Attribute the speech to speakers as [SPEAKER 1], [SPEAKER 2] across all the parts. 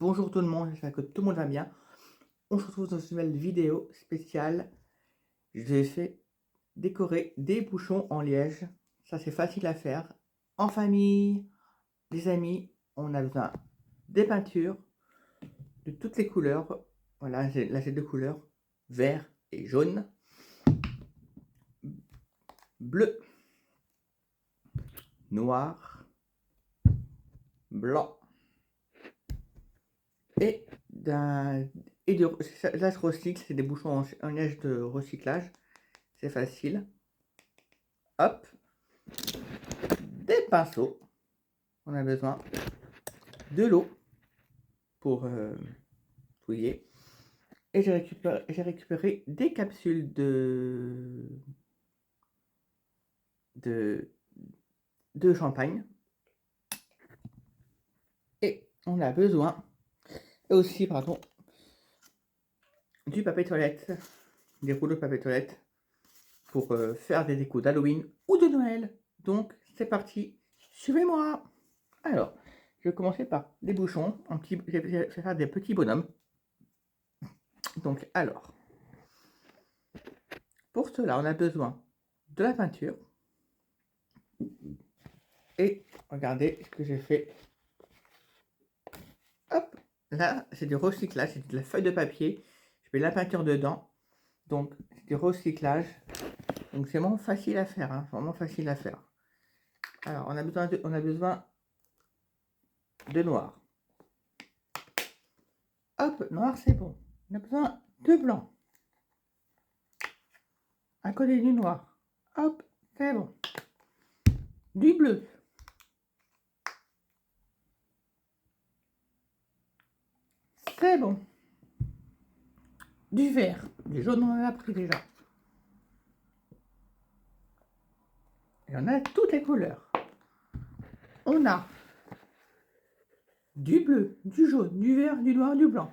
[SPEAKER 1] Bonjour tout le monde, j'espère que tout le monde va bien. On se retrouve dans une nouvelle vidéo spéciale. Je vais fait décorer des bouchons en liège. Ça c'est facile à faire. En famille, les amis, on a besoin des peintures de toutes les couleurs. Voilà, là j'ai deux couleurs, vert et jaune, bleu, noir, blanc et d'un et de là je recycle, c'est des bouchons en liège de recyclage. C'est facile. Hop, des pinceaux. On a besoin de l'eau pour fouiller. Et j'ai récupéré des capsules de, de champagne. Et on a besoin aussi, pardon, du papier toilette, des rouleaux de papier toilette pour faire des décos d'Halloween ou de Noël. Donc c'est parti, suivez-moi. Alors, je vais commencer par des bouchons. Je vais faire des petits bonhommes. Donc alors, pour cela, on a besoin de la peinture. Et regardez ce que j'ai fait. Hop, là, c'est du recyclage, c'est de la feuille de papier. Je mets la peinture dedans. Donc, c'est du recyclage. Donc, c'est vraiment facile à faire. Hein, vraiment facile à faire. Alors, on a besoin de noir. Hop, noir, c'est bon. On a besoin de blanc. À côté du noir. Hop, c'est bon. Du bleu. C'est bon. Du vert. Du jaune, on en a pris déjà. Et on a toutes les couleurs. On a du bleu, du jaune, du vert, du noir, du blanc.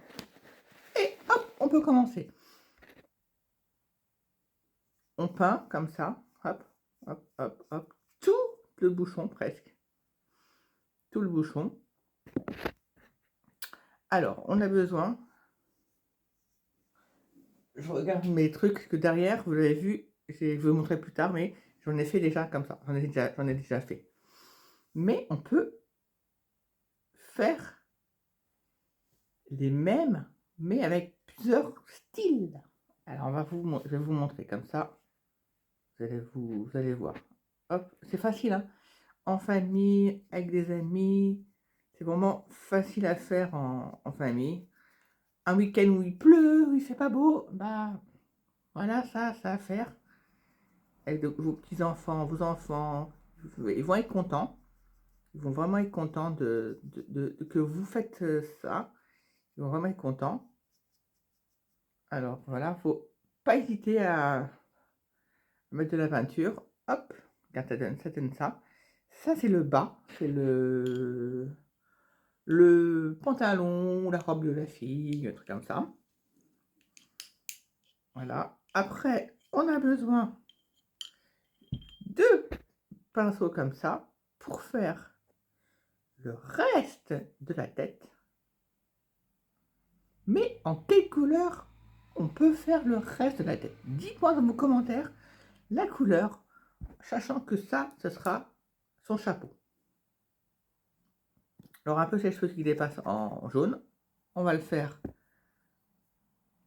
[SPEAKER 1] Et hop, on peut commencer. On peint comme ça. Hop, hop, hop, hop. Tout le bouchon presque. Tout le bouchon. Alors, on a besoin. Je regarde mes trucs que derrière, vous l'avez vu. Je vais vous montrer plus tard, mais j'en ai fait déjà comme ça. J'en ai déjà fait. Mais on peut faire les mêmes, mais avec plusieurs styles. Alors, je vais vous montrer comme ça. Vous allez voir. Hop, c'est facile, hein. En famille, avec des amis. C'est vraiment facile à faire en famille. Un week-end où il pleut, où il fait pas beau, bah voilà, ça à faire. Avec vos petits-enfants, vos enfants, ils vont être contents. Ils vont vraiment être contents que vous faites ça. Ils vont vraiment être contents. Alors voilà, faut pas hésiter à mettre de la peinture. Hop, regarde, ça donne ça. Ça, c'est le bas. C'est le pantalon, la robe de la fille, un truc comme ça. Voilà. Après, on a besoin de pinceaux comme ça pour faire le reste de la tête. Mais en quelle couleur on peut faire le reste de la tête? Dites-moi dans vos commentaires la couleur, sachant que ça, ce sera son chapeau. Alors un peu ses cheveux qui dépassent en jaune, on va le faire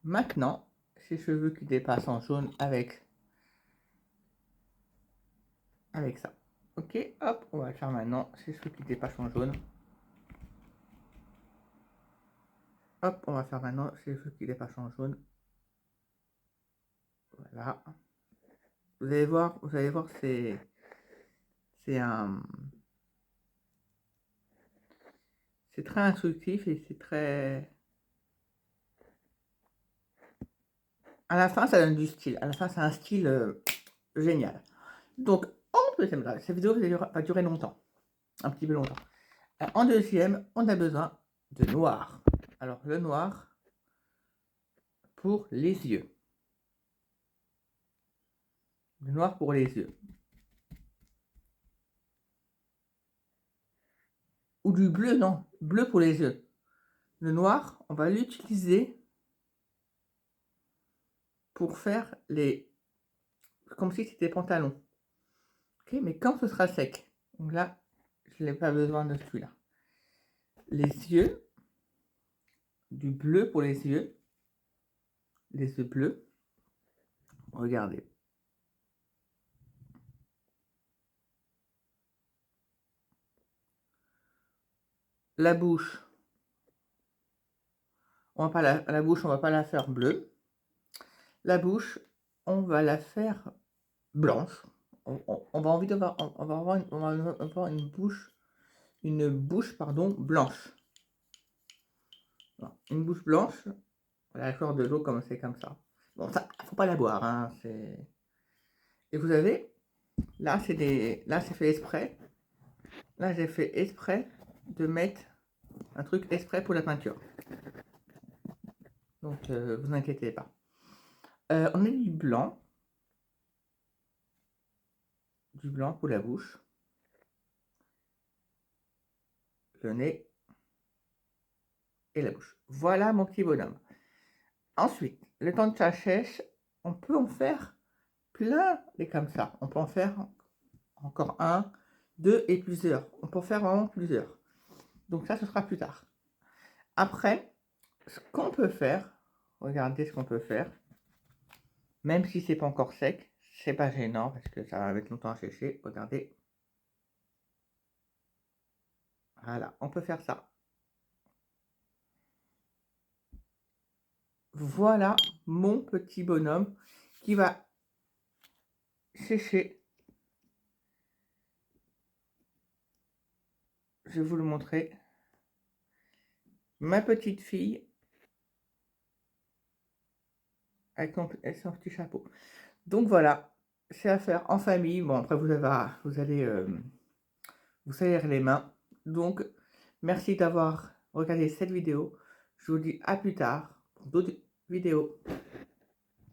[SPEAKER 1] maintenant. Ses cheveux qui dépassent en jaune avec ça. Ok, hop, on va le faire maintenant. Ses cheveux qui dépassent en jaune. Hop, on va faire maintenant ses cheveux qui dépassent en jaune. Voilà. Vous allez voir, c'est un, c'est très instructif et c'est très. À la fin, ça donne du style. À la fin, c'est un style génial. Donc, en deuxième, cette vidéo va durer longtemps, un petit peu longtemps. En deuxième, on a besoin de noir. Alors, le noir pour les yeux. Le noir pour les yeux. Ou du bleu, non. Bleu pour les yeux. Le noir, on va l'utiliser pour faire les... comme si c'était pantalon. Ok, mais quand ce sera sec. Donc là, je n'ai pas besoin de celui-là. Les yeux, du bleu pour les yeux bleus. Regardez. La bouche, on va pas la bouche, on va pas la faire bleue. La bouche, on va la faire blanche. On va envie d'avoir, on va avoir une bouche pardon blanche. Une bouche blanche, la couleur de l'eau comme c'est comme ça. Bon, ça, faut pas la boire, hein, c'est... Et vous avez, là c'est fait exprès. Là j'ai fait exprès de mettre un truc exprès pour la peinture. Donc vous inquiétez pas. On a du blanc pour la bouche, le nez et la bouche. Voilà mon petit bonhomme. Ensuite, le temps de ça sèche, on peut en faire plein des comme ça. On peut en faire encore un, deux et plusieurs. On peut en faire vraiment plusieurs. Donc ça, ce sera plus tard. Après, ce qu'on peut faire, regardez ce qu'on peut faire, même si c'est pas encore sec, c'est pas gênant parce que ça va mettre longtemps à sécher. Regardez. Voilà, on peut faire ça. Voilà mon petit bonhomme qui va sécher. Je vais vous le montrer. Ma petite fille avec son petit chapeau. Donc voilà, c'est à faire en famille. Bon, après vous allez vous salir les mains. Donc merci d'avoir regardé cette vidéo. Je vous dis à plus tard pour d'autres vidéos.